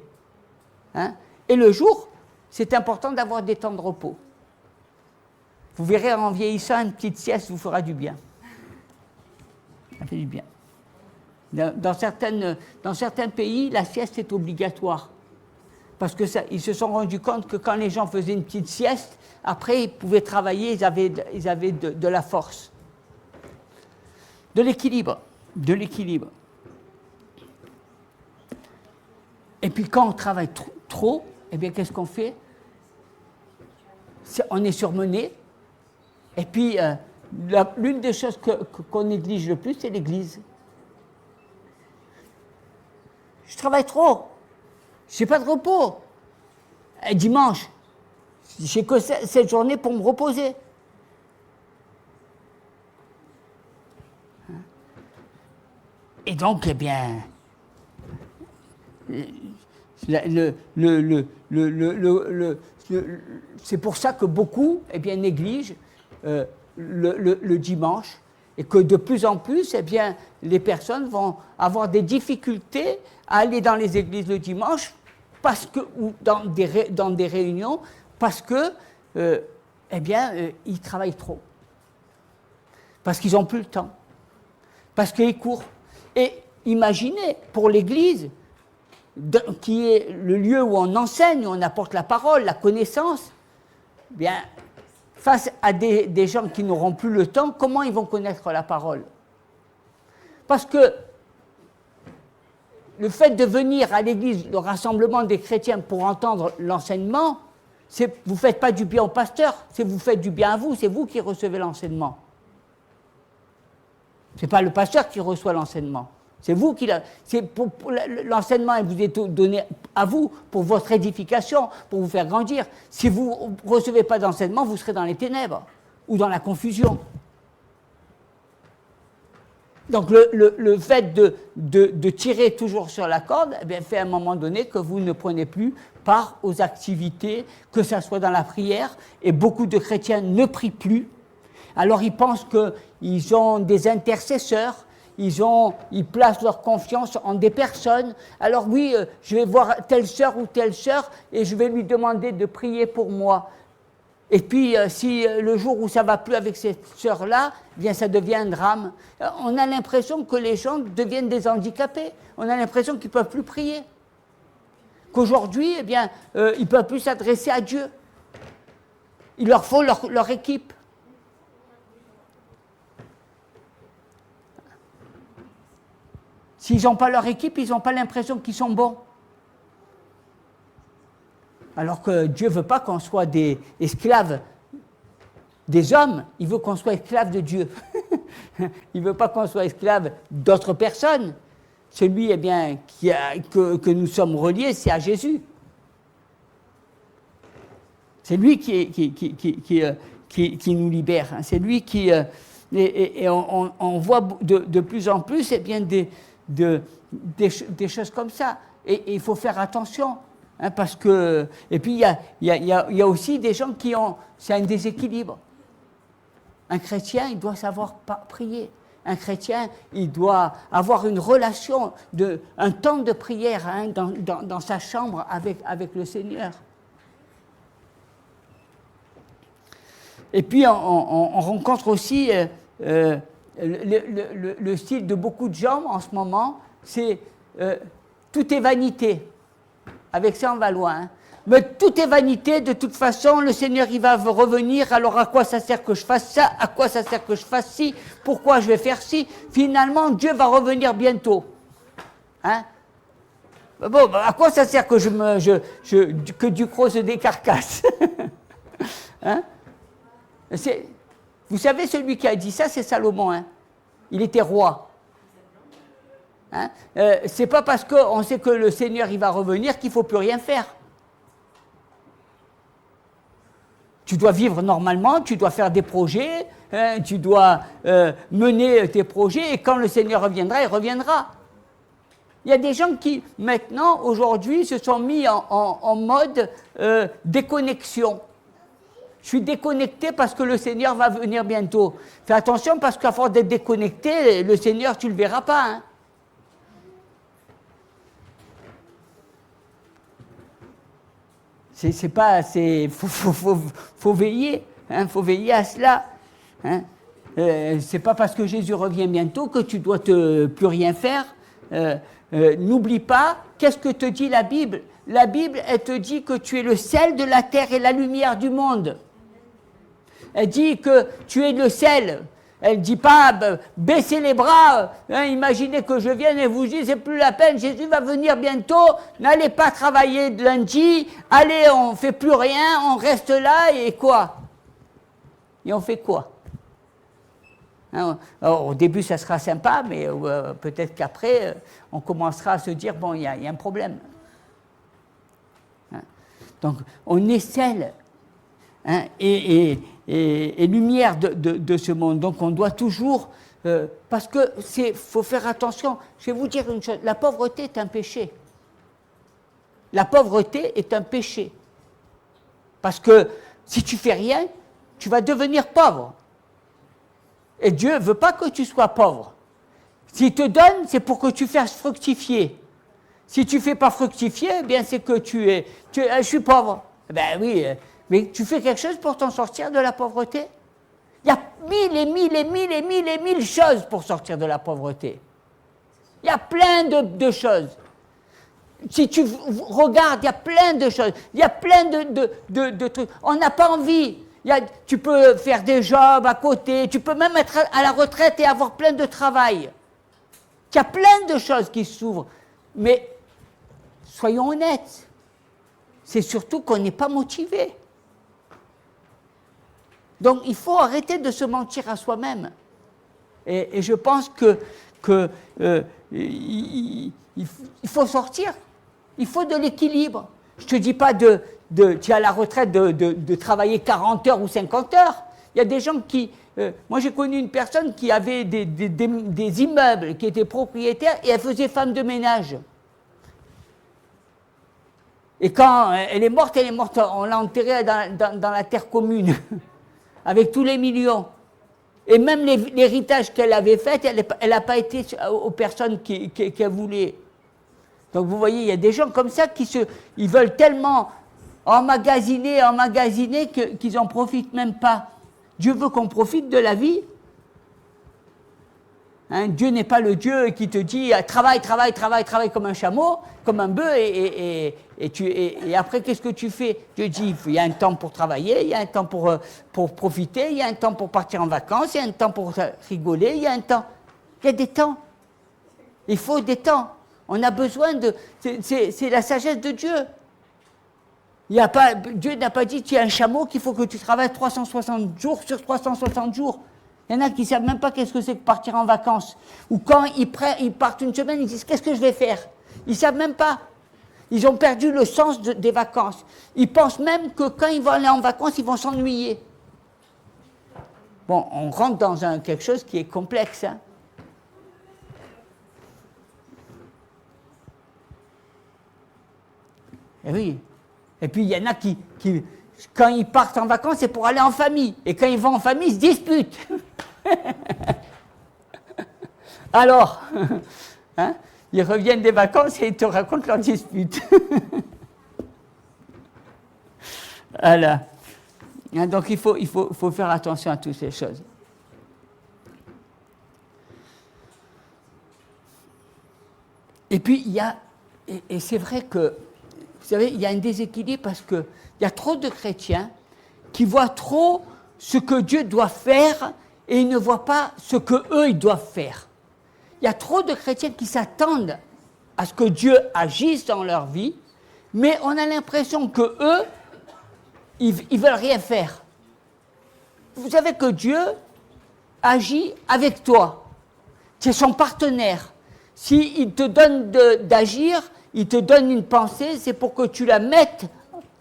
Hein? Et le jour, c'est important d'avoir des temps de repos. Vous verrez, en vieillissant, une petite sieste vous fera du bien. Ça fait du bien. Dans certains pays, la sieste est obligatoire. Parce qu'ils se sont rendus compte que quand les gens faisaient une petite sieste, après, ils pouvaient travailler, ils avaient de la force. De l'équilibre. Et puis quand on travaille trop, qu'est-ce qu'on fait ? On est surmené. Et puis, l'une des choses qu'on néglige le plus, c'est l'Église. Je travaille trop. Je n'ai pas de repos. Et dimanche, j'ai que cette journée pour me reposer. Et donc, eh bien, c'est pour ça que beaucoup eh bien, négligent le dimanche et que de plus en plus, eh bien, les personnes vont avoir des difficultés à aller dans les églises le dimanche parce que, ou dans des réunions parce que eh bien, ils travaillent trop. Parce qu'ils n'ont plus le temps. Parce qu'ils courent. Et imaginez, pour l'Église, qui est le lieu où on enseigne, où on apporte la parole, la connaissance, bien, face à des gens qui n'auront plus le temps, comment ils vont connaître la parole? Parce que le fait de venir à l'Église, le rassemblement des chrétiens pour entendre l'enseignement, vous ne faites pas du bien au pasteur, vous faites du bien à vous, c'est vous qui recevez l'enseignement. Ce n'est pas le pasteur qui reçoit l'enseignement. C'est vous qui l'enseignement vous est donné à vous pour votre édification, pour vous faire grandir. Si vous ne recevez pas d'enseignement, vous serez dans les ténèbres ou dans la confusion. Donc le fait de tirer toujours sur la corde eh bien, fait à un moment donné que vous ne prenez plus part aux activités, que ce soit dans la prière, et beaucoup de chrétiens ne prient plus. Alors ils pensent qu'ils ont des intercesseurs, ils placent leur confiance en des personnes. Alors oui, je vais voir telle sœur ou telle sœur et je vais lui demander de prier pour moi. Et puis, si le jour où ça ne va plus avec cette sœur-là, eh bien ça devient un drame. On a l'impression que les gens deviennent des handicapés. On a l'impression qu'ils ne peuvent plus prier. Qu'aujourd'hui, eh bien, ils ne peuvent plus s'adresser à Dieu. Il leur faut leur équipe. S'ils n'ont pas leur équipe, ils n'ont pas l'impression qu'ils sont bons. Alors que Dieu ne veut pas qu'on soit des esclaves des hommes, il veut qu'on soit esclaves de Dieu. Il ne veut pas qu'on soit esclaves d'autres personnes. Celui eh bien, que nous sommes reliés, c'est à Jésus. C'est lui qui nous libère. C'est lui qui... et on voit de plus en plus eh bien, des choses comme ça. Et il faut faire attention. Hein, parce que, et puis, il y a aussi des gens qui ont... C'est un déséquilibre. Un chrétien, il doit savoir prier. Un chrétien, il doit avoir une relation, un temps de prière hein, dans sa chambre avec le Seigneur. Et puis, on rencontre aussi le style de beaucoup de gens en ce moment, c'est tout est vanité. Avec ça, on va loin. Hein. Mais tout est vanité, de toute façon, le Seigneur, il va revenir, alors à quoi ça sert que je fasse ça? À quoi ça sert que je fasse ci? Pourquoi je vais faire ci? Finalement, Dieu va revenir bientôt. Hein? Bon, à quoi ça sert que que Ducrot se décarcasse? Hein? Vous savez, celui qui a dit ça, c'est Salomon. Hein? Il était roi. Hein? C'est pas parce qu'on sait que le Seigneur il va revenir qu'il ne faut plus rien faire. Tu dois vivre normalement, tu dois faire des projets, hein, tu dois mener tes projets, et quand le Seigneur reviendra, il reviendra. Il y a des gens qui, maintenant, aujourd'hui, se sont mis en mode déconnexion. Je suis déconnecté parce que le Seigneur va venir bientôt. Fais attention parce qu'à force d'être déconnecté, le Seigneur, tu ne le verras pas. Hein. Faut veiller, hein, faut veiller à cela. Hein. C'est pas parce que Jésus revient bientôt que tu dois plus rien faire. N'oublie pas, qu'est-ce que te dit la Bible? La Bible, elle te dit que tu es le sel de la terre et la lumière du monde. Elle dit que tu es le sel. Elle ne dit pas baissez les bras, hein, imaginez que je vienne et vous dis c'est plus la peine, Jésus va venir bientôt, n'allez pas travailler de lundi, allez on ne fait plus rien, on reste là et quoi? Et on fait quoi? Hein, alors, au début ça sera sympa, mais peut-être qu'après on commencera à se dire bon il y a un problème. Hein, donc on est sel hein, et lumière de ce monde. Donc on doit toujours parce que faut faire attention. Je vais vous dire une chose, la pauvreté est un péché. La pauvreté est un péché. Parce que si tu fais rien, tu vas devenir pauvre. Et Dieu ne veut pas que tu sois pauvre. S'il te donne, c'est pour que tu fasses fructifier. Si tu ne fais pas fructifier, eh bien c'est que je suis pauvre. Ben oui, mais tu fais quelque chose pour t'en sortir de la pauvreté. Il y a mille choses pour sortir de la pauvreté. Il y a plein de choses. Si tu regardes, il y a plein de choses. Il y a plein de trucs. On n'a pas envie. Tu peux faire des jobs à côté. Tu peux même être à la retraite et avoir plein de travail. Il y a plein de choses qui s'ouvrent. Mais soyons honnêtes. C'est surtout qu'on n'est pas motivé. Donc il faut arrêter de se mentir à soi-même. Et je pense il faut sortir. Il faut de l'équilibre. Je ne te dis pas tu es à la retraite de travailler 40 heures ou 50 heures. Il y a des gens qui... moi j'ai connu une personne qui avait des immeubles, qui était propriétaire et elle faisait femme de ménage. Et quand elle est morte, on l'a enterrée dans la terre commune, avec tous les millions. Et même l'héritage qu'elle avait fait, elle n'a pas été aux personnes qu'elle voulait. Donc vous voyez, il y a des gens comme ça ils veulent tellement emmagasiner qu'ils n'en profitent même pas. Dieu veut qu'on profite de la vie. Hein, Dieu n'est pas le Dieu qui te dit travaille comme un chameau, comme un bœuf, et après qu'est-ce que tu fais? Dieu dit il y a un temps pour travailler, il y a un temps pour profiter, il y a un temps pour partir en vacances, il y a un temps pour rigoler, il y a des temps. Il faut des temps. On a besoin c'est la sagesse de Dieu. Dieu n'a pas dit tu es un chameau qu'il faut que tu travailles 360 jours sur 360 jours. Il y en a qui ne savent même pas qu'est-ce que c'est que partir en vacances. Ou quand ils partent une semaine, ils disent qu'est-ce que je vais faire? Ils ne savent même pas. Ils ont perdu le sens des vacances. Ils pensent même que quand ils vont aller en vacances, ils vont s'ennuyer. Bon, on rentre dans quelque chose qui est complexe. Hein. Et oui. Et puis il y en a qui, quand ils partent en vacances, c'est pour aller en famille. Et quand ils vont en famille, ils se disputent. Alors, hein, ils reviennent des vacances et ils te racontent leur dispute. Voilà. Hein, donc il faut faire attention à toutes ces choses. Et puis il y a, et c'est vrai que, vous savez, il y a un déséquilibre parce qu'il y a trop de chrétiens qui voient trop ce que Dieu doit faire et ils ne voient pas ce qu'eux, ils doivent faire. Il y a trop de chrétiens qui s'attendent à ce que Dieu agisse dans leur vie, mais on a l'impression qu'eux, ils ne veulent rien faire. Vous savez que Dieu agit avec toi. Tu es son partenaire. S'il te donne d'agir, il te donne une pensée, c'est pour que tu la mettes,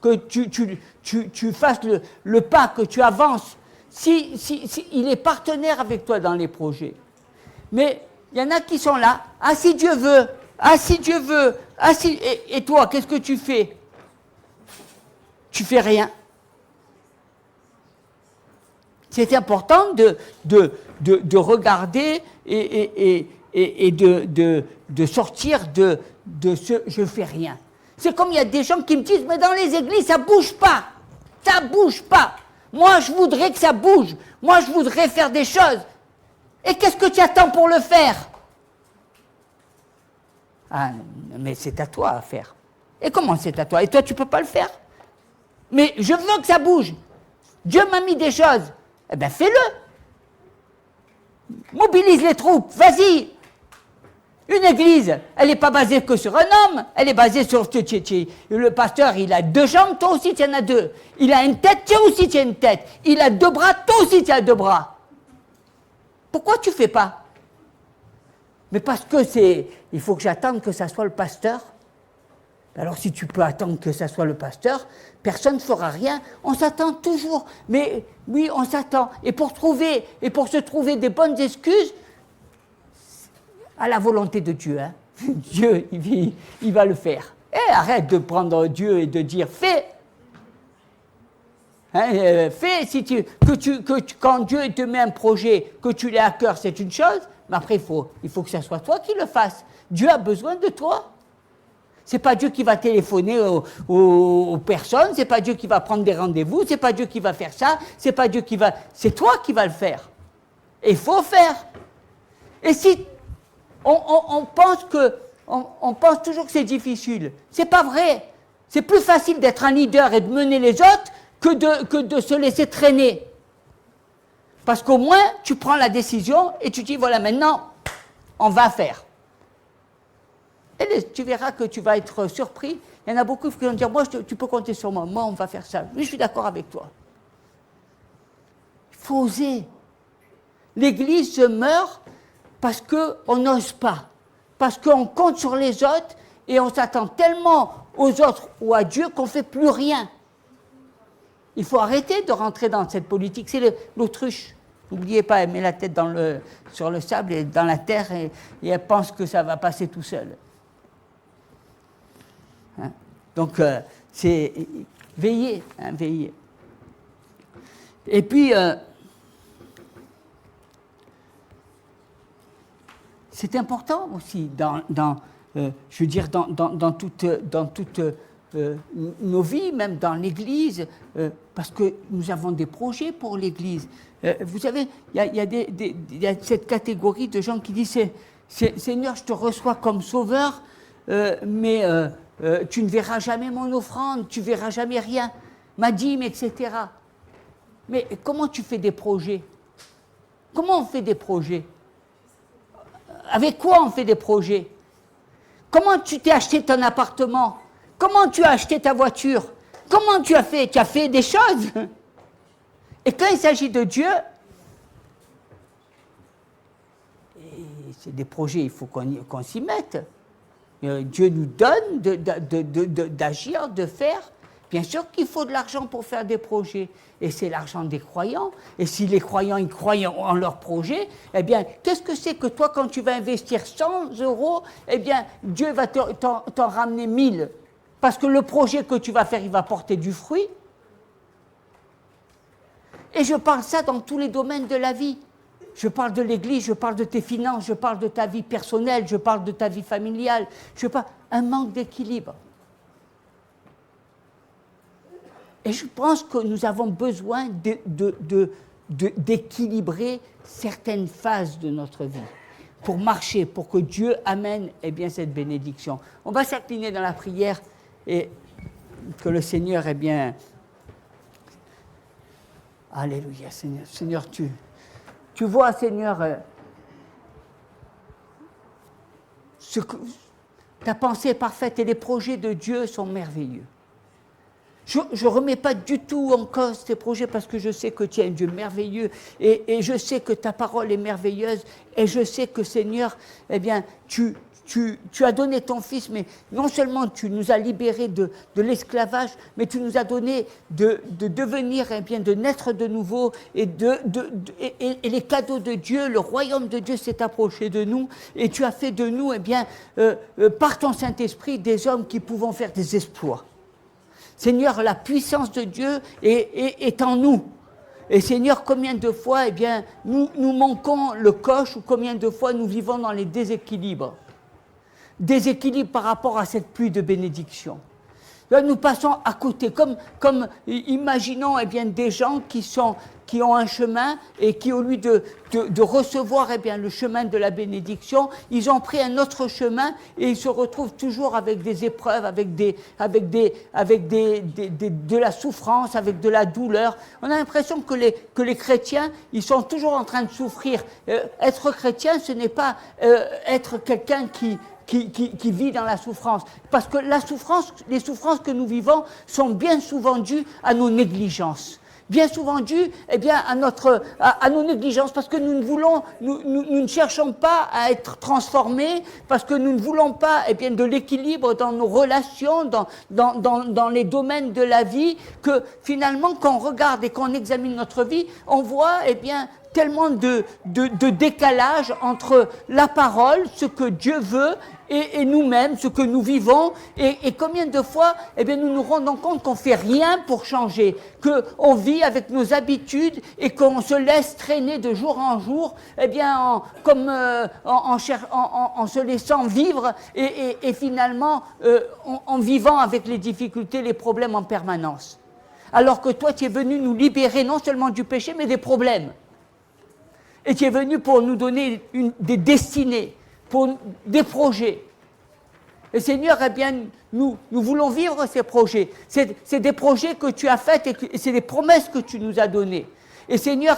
que tu fasses le pas, que tu avances. Il est partenaire avec toi dans les projets. Mais il y en a qui sont là, si Dieu veut, et toi, qu'est-ce que tu fais? Tu fais rien. C'est important de regarder et de sortir de ce « je fais rien ». C'est comme il y a des gens qui me disent « mais dans les églises, ça bouge pas, ça bouge pas. Moi, je voudrais que ça bouge. Moi, je voudrais faire des choses. Et qu'est-ce que tu attends pour le faire ?» Ah, mais c'est à toi à faire. Et comment c'est à toi? Et toi, tu ne peux pas le faire? Mais je veux que ça bouge. Dieu m'a mis des choses. Eh bien, fais-le. Mobilise les troupes, vas-y. Une église, elle n'est pas basée que sur un homme, elle est basée sur... Le pasteur, il a 2 jambes, toi aussi tu en as 2. Il a une tête, toi aussi tu as une tête. Il a 2 bras, toi aussi tu as 2 bras. Pourquoi tu ne fais pas? Mais parce que il faut que j'attende que ça soit le pasteur. Alors si tu peux attendre que ça soit le pasteur, personne ne fera rien. On s'attend toujours. Mais oui, on s'attend. Et pour se trouver des bonnes excuses, à la volonté de Dieu. Hein. Dieu, il va le faire. Et arrête de prendre Dieu et de dire fais. Hein, fais si quand Dieu te met un projet, que tu l'aies à cœur, c'est une chose, mais après il faut que ce soit toi qui le fasses. Dieu a besoin de toi. C'est pas Dieu qui va téléphoner aux personnes, c'est pas Dieu qui va prendre des rendez-vous, c'est pas Dieu qui va faire ça, c'est pas Dieu qui va... C'est toi qui vas le faire. Et il faut faire. Et si on pense toujours que c'est difficile, c'est pas vrai. C'est plus facile d'être un leader et de mener les autres que de se laisser traîner. Parce qu'au moins, tu prends la décision et tu dis, voilà, maintenant, on va faire. Et tu verras que tu vas être surpris. Il y en a beaucoup qui vont dire, moi, tu peux compter sur moi. Moi, on va faire ça. Oui, je suis d'accord avec toi. Il faut oser. L'Église se meurt parce qu'on n'ose pas. Parce qu'on compte sur les autres et on s'attend tellement aux autres ou à Dieu qu'on ne fait plus rien. Il faut arrêter de rentrer dans cette politique. C'est l'autruche. N'oubliez pas, elle met la tête sur le sable et dans la terre et elle pense que ça va passer tout seul. Hein? Donc, c'est veiller, hein, veiller. Et puis, c'est important aussi je veux dire, dans toutes nos vies, même dans l'Église, parce que nous avons des projets pour l'Église. Vous savez, il y a cette catégorie de gens qui disent Seigneur, je te reçois comme sauveur, mais tu ne verras jamais mon offrande, tu ne verras jamais rien, ma dîme, etc. Mais comment tu fais des projets? Comment on fait des projets? Avec quoi on fait des projets? Comment tu t'es acheté ton appartement? Comment tu as acheté ta voiture? Comment tu as fait? Tu as fait des choses. Et quand il s'agit de Dieu, c'est des projets, il faut qu'on s'y mette. Dieu nous donne d'agir, de faire. Bien sûr qu'il faut de l'argent pour faire des projets. Et c'est l'argent des croyants. Et si les croyants, ils croient en leurs projets, eh bien, qu'est-ce que c'est que toi, quand tu vas investir 100 €, eh bien, Dieu va t'en ramener 1000. Parce que le projet que tu vas faire, il va porter du fruit. Et je parle ça dans tous les domaines de la vie. Je parle de l'Église, je parle de tes finances, je parle de ta vie personnelle, je parle de ta vie familiale. Je parle un manque d'équilibre. Et je pense que nous avons besoin d'équilibrer certaines phases de notre vie pour marcher, pour que Dieu amène cette bénédiction. On va s'incliner dans la prière et que le Seigneur Alléluia, Seigneur. Seigneur, tu vois, Seigneur, ta pensée est parfaite et les projets de Dieu sont merveilleux. Je ne remets pas du tout en cause tes projets parce que je sais que tu es un Dieu merveilleux et je sais que ta parole est merveilleuse et je sais que, Seigneur, tu as donné ton Fils, mais non seulement tu nous as libérés de l'esclavage, mais tu nous as donné de devenir, de naître de nouveau et les cadeaux de Dieu, le royaume de Dieu s'est approché de nous et tu as fait de nous, par ton Saint-Esprit, des hommes qui pouvons faire des exploits. Seigneur, la puissance de Dieu est en nous. Et Seigneur, combien de fois, nous manquons le coche ou combien de fois nous vivons dans les déséquilibres. Déséquilibre par rapport à cette pluie de bénédiction. Là, nous passons à côté, comme imaginons des gens qui ont un chemin et qui, au lieu de recevoir le chemin de la bénédiction, ils ont pris un autre chemin et ils se retrouvent toujours avec des épreuves, avec de la souffrance, avec de la douleur. On a l'impression que les chrétiens, ils sont toujours en train de souffrir. Être chrétien, ce n'est pas être quelqu'un qui vit dans la souffrance. Parce que les souffrances que nous vivons sont bien souvent dues à nos négligences. Bien souvent dues à nos négligences, parce que nous ne cherchons pas à être transformés, parce que nous ne voulons pas de l'équilibre dans nos relations, dans les domaines de la vie, que finalement, quand on regarde et qu'on examine notre vie, on voit tellement de décalage entre la parole, ce que Dieu veut, et nous-mêmes, ce que nous vivons, et combien de fois nous nous rendons compte qu'on ne fait rien pour changer, qu'on vit avec nos habitudes et qu'on se laisse traîner de jour en jour, en se laissant vivre et finalement en vivant avec les difficultés, les problèmes en permanence. Alors que toi, tu es venu nous libérer non seulement du péché, mais des problèmes. Et tu es venu pour nous donner des destinées, pour des projets. Et Seigneur, nous voulons vivre ces projets. C'est des projets que tu as faits et c'est des promesses que tu nous as données. Et Seigneur,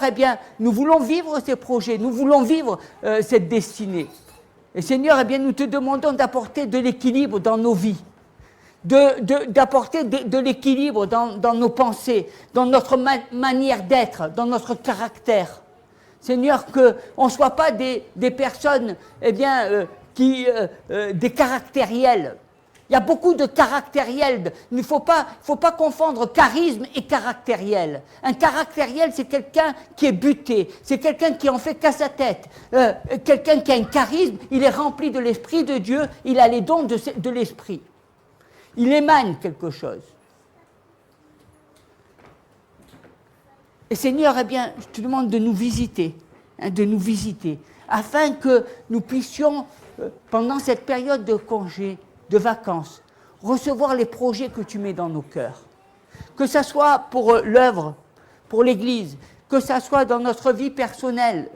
nous voulons vivre ces projets, nous voulons vivre cette destinée. Et Seigneur, nous te demandons d'apporter de l'équilibre dans nos vies, d'apporter de l'équilibre dans nos pensées, dans notre manière d'être, dans notre caractère. Seigneur, qu'on ne soit pas des personnes, des caractériels. Il y a beaucoup de caractériels. Il ne faut pas confondre charisme et caractériel. Un caractériel, c'est quelqu'un qui est buté, c'est quelqu'un qui en fait qu'à sa tête. Quelqu'un qui a un charisme, il est rempli de l'Esprit de Dieu, il a les dons de l'Esprit. Il émane quelque chose. Et Seigneur, je te demande de nous visiter, afin que nous puissions, pendant cette période de congé, de vacances, recevoir les projets que tu mets dans nos cœurs. Que ça soit pour l'œuvre, pour l'Église, que ça soit dans notre vie personnelle,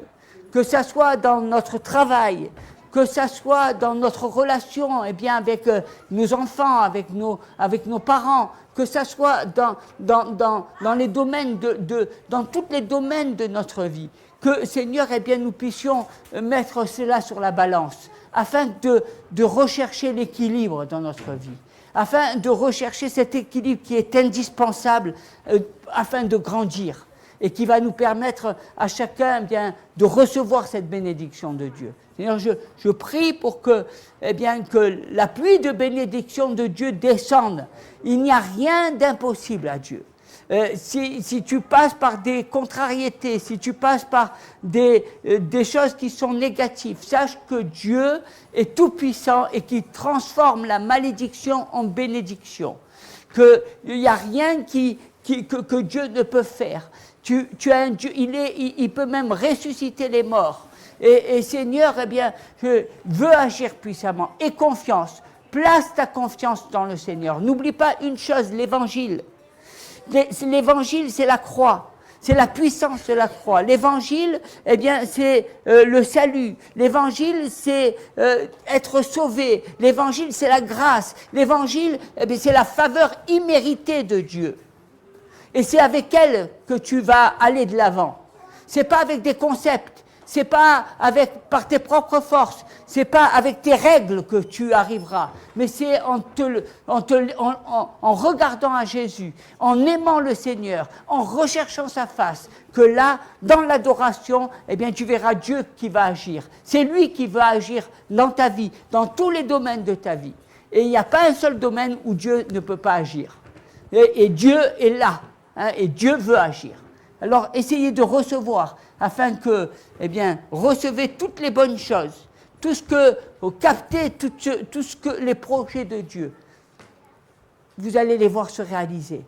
que ça soit dans notre travail, que ça soit dans notre relation avec nos enfants, avec nos parents, que ça soit dans les domaines dans tous les domaines de notre vie. Que, Seigneur, nous puissions mettre cela sur la balance, afin de rechercher l'équilibre dans notre vie, afin de rechercher cet équilibre qui est indispensable afin de grandir et qui va nous permettre à chacun de recevoir cette bénédiction de Dieu. Seigneur, je prie pour que la pluie de bénédiction de Dieu descende. Il n'y a rien d'impossible à Dieu. Si tu passes par des contrariétés, si tu passes par des choses qui sont négatives, sache que Dieu est tout-puissant et qu'il transforme la malédiction en bénédiction. Qu'il n'y a rien que Dieu ne peut faire. Tu as un Dieu, il peut même ressusciter les morts. Et Seigneur, je veux agir puissamment. Aie confiance. Place ta confiance dans le Seigneur. N'oublie pas une chose, l'Évangile. L'Évangile, c'est la croix. C'est la puissance de la croix. L'Évangile, c'est le salut. L'Évangile, c'est être sauvé. L'Évangile, c'est la grâce. L'Évangile, c'est la faveur imméritée de Dieu. Et c'est avec elle que tu vas aller de l'avant. C'est pas avec des concepts. C'est pas par tes propres forces, c'est pas avec tes règles que tu arriveras, mais c'est en regardant à Jésus, en aimant le Seigneur, en recherchant sa face, que là, dans l'adoration, tu verras Dieu qui va agir. C'est lui qui va agir dans ta vie, dans tous les domaines de ta vie. Et il n'y a pas un seul domaine où Dieu ne peut pas agir. Et Dieu est là, et Dieu veut agir. Alors, essayez de recevoir, afin que, recevez toutes les bonnes choses, captez tout ce que les projets de Dieu, vous allez les voir se réaliser.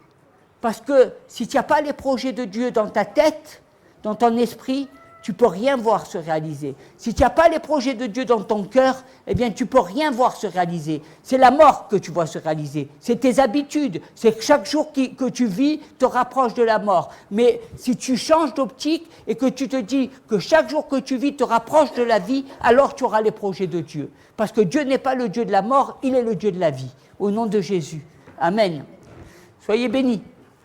Parce que si tu n'as pas les projets de Dieu dans ta tête, dans ton esprit, tu ne peux rien voir se réaliser. Si tu n'as pas les projets de Dieu dans ton cœur, tu ne peux rien voir se réaliser. C'est la mort que tu vois se réaliser. C'est tes habitudes. C'est que chaque jour que tu vis te rapproche de la mort. Mais si tu changes d'optique et que tu te dis que chaque jour que tu vis te rapproche de la vie, alors tu auras les projets de Dieu. Parce que Dieu n'est pas le Dieu de la mort, il est le Dieu de la vie. Au nom de Jésus. Amen. Soyez bénis.